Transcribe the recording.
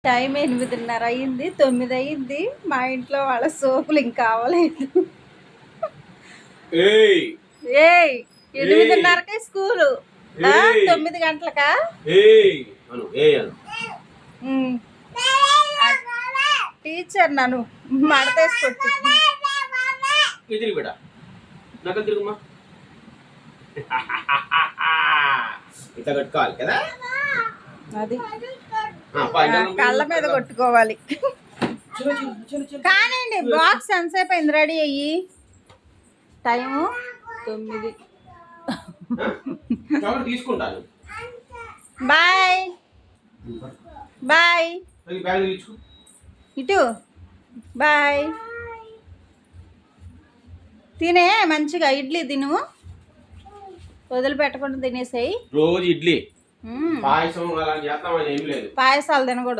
Time 8:30 అయింది, 9 అయింది. మా ఇంట్లో వాళ్ళ సోపులు ఇంకా అవ్వలేదు. ఏయ్ 8:30కే స్కూలు, 9 గంటలకా? టీచర్ నన్ను మడతేసి కొట్టి కదా అది కళ్ళ మీద కొట్టుకోవాలి. కానివ్వండి, బాక్స్ ఎంతసేపు అయింది రెడీ అయ్యి? టైము 9. తీసుకుంటాను. Bye bye. ఇటు బాయ్. తినే మంచిగా ఇడ్లీ తిను, వదిలిపెట్టకుండా తినేసాయి. రోజు ఇడ్లీ పాయసం అలా చేస్తామని ఏం లేదు. పాయసాలు తినకూడదు.